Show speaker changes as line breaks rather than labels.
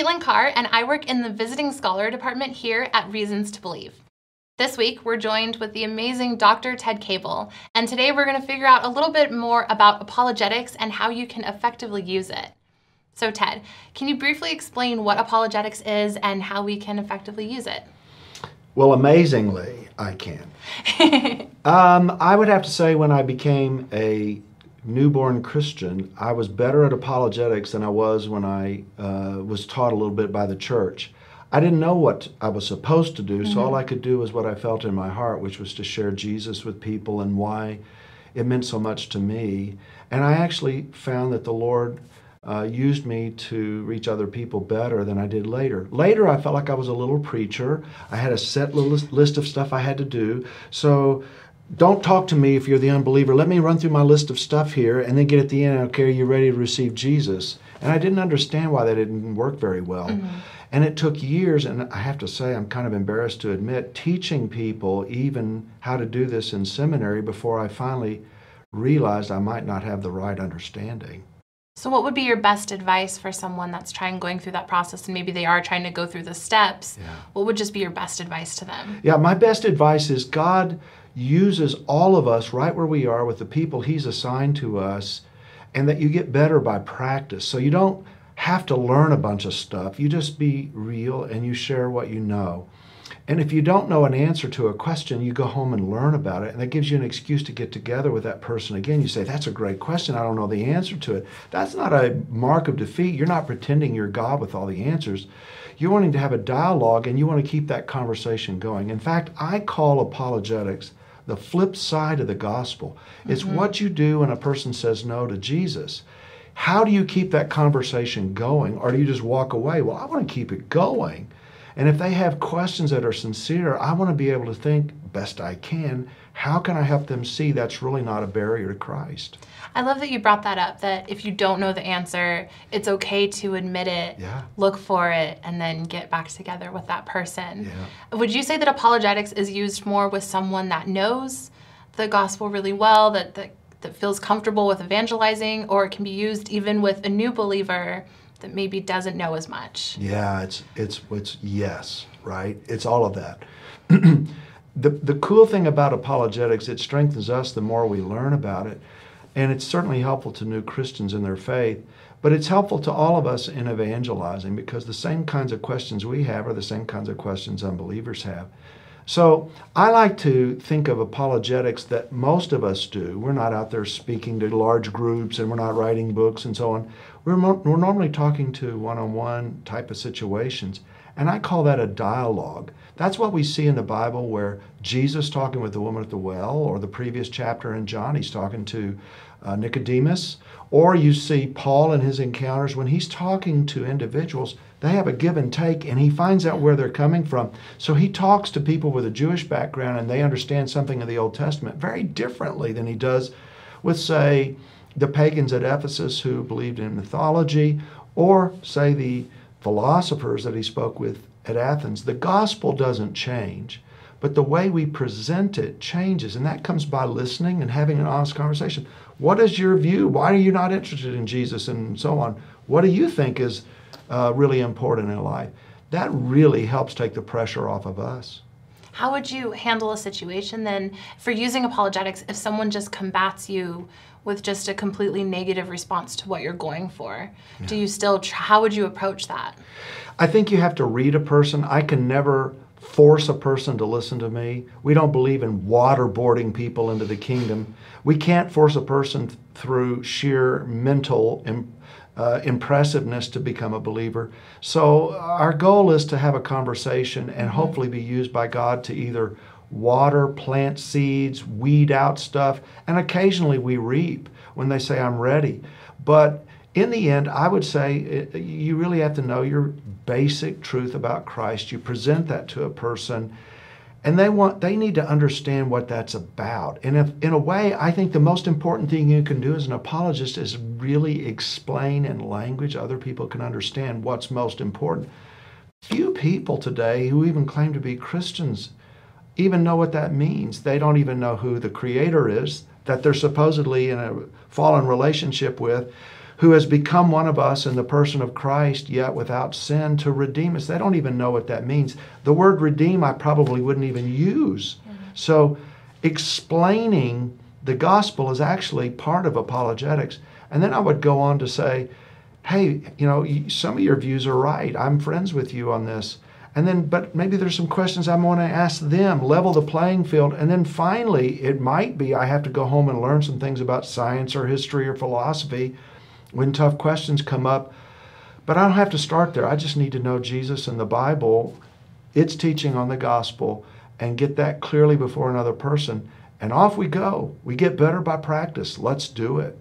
Caitlin Carr, and I work in the Visiting Scholar Department here at Reasons to Believe. This week, we're joined with the amazing Dr. Ted Cable, and today we're going to figure out a little bit more about apologetics and how you can effectively use it. So Ted, can you briefly explain what apologetics is and how we can effectively use it?
Well, amazingly, I can. I would have to say when I became a newborn Christian, I was better at apologetics than I was when I was taught a little bit by the church. I didn't know what I was supposed to do, so all I could do was what I felt in my heart, which was to share Jesus with people and why it meant so much to me. And I actually found that the Lord used me to reach other people better than I did later. Later, I felt like I was a little preacher. I had a set list of stuff I had to do. So don't talk to me if you're the unbeliever. Let me run through my list of stuff here and then get at the end, okay, are you ready to receive Jesus? And I didn't understand why that didn't work very well. And it took years, and I have to say, I'm kind of embarrassed to admit, teaching people even how to do this in seminary before I finally realized I might not have the right understanding.
So what would be your best advice for someone that's going through that process and maybe they are trying to go through the steps? Yeah. What would just be your best advice to them?
Yeah, my best advice is God uses all of us right where we are with the people He's assigned to us, and that you get better by practice. So you don't have to learn a bunch of stuff. You just be real and you share what you know. And if you don't know an answer to a question, you go home and learn about it, and that gives you an excuse to get together with that person again. You say, that's a great question, I don't know the answer to it. That's not a mark of defeat. You're not pretending you're God with all the answers. You're wanting to have a dialogue, and you want to keep that conversation going. In fact, I call apologetics the flip side of the gospel. It's what you do when a person says no to Jesus. How do you keep that conversation going, or do you just walk away? Well, I want to keep it going. And if they have questions that are sincere, I want to be able to think, best I can, how can I help them see that's really not a barrier to Christ?
I love that you brought that up, that if you don't know the answer, it's okay to admit it, look for it, and then get back together with that person. Would you say that apologetics is used more with someone that knows the gospel really well, that feels comfortable with evangelizing, or it can be used even with a new believer that maybe doesn't know as much?
Yeah, it's yes, right? It's all of that. The cool thing about apologetics, it strengthens us the more we learn about it, and it's certainly helpful to new Christians in their faith, but it's helpful to all of us in evangelizing, because the same kinds of questions we have are the same kinds of questions unbelievers have. So I like to think of apologetics that most of us do. We're not out there speaking to large groups, and we're not writing books and so on. We're normally talking to one-on-one type of situations, and I call that a dialogue. That's what we see in the Bible, where Jesus talking with the woman at the well, or the previous chapter in John, he's talking to Nicodemus, or you see Paul in his encounters when he's talking to individuals. They have a give and take, and he finds out where they're coming from. So he talks to people with a Jewish background, and they understand something of the Old Testament very differently than he does with, say, the pagans at Ephesus who believed in mythology, or, say, the philosophers that he spoke with at Athens. The gospel doesn't change, but the way we present it changes, and that comes by listening and having an honest conversation. What is your view? Why are you not interested in Jesus, and so on? What do you think is really important in life? That really helps take the pressure off of us.
How would you handle a situation then for using apologetics if someone just combats you with just a completely negative response to what you're going for? Do you still, how would you approach that?
I think you have to read a person. I can never force a person to listen to me. We don't believe in waterboarding people into the kingdom. We can't force a person through sheer mental impressiveness to become a believer. So our goal is to have a conversation and hopefully be used by God to either water, plant seeds, weed out stuff, and occasionally we reap when they say, I'm ready. But in the end, I would say you really have to know your basic truth about Christ. You present that to a person, and they need to understand what that's about. And if, in a way, I think the most important thing you can do as an apologist is really explain in language other people can understand what's most important. Few people today who even claim to be Christians even know what that means. They don't even know who the Creator is, that they're supposedly in a fallen relationship with, who has become one of us in the person of Christ, yet without sin, to redeem us. They don't even know what that means. The word redeem I probably wouldn't even use. So explaining the gospel is actually part of apologetics. And then I would go on to say, hey, some of your views are right. I'm friends with you on this. And then, but maybe there's some questions I want to ask them, level the playing field. And then finally, it might be I have to go home and learn some things about science or history or philosophy when tough questions come up. But I don't have to start there. I just need to know Jesus and the Bible, its teaching on the gospel, and get that clearly before another person. And off we go. We get better by practice. Let's do it.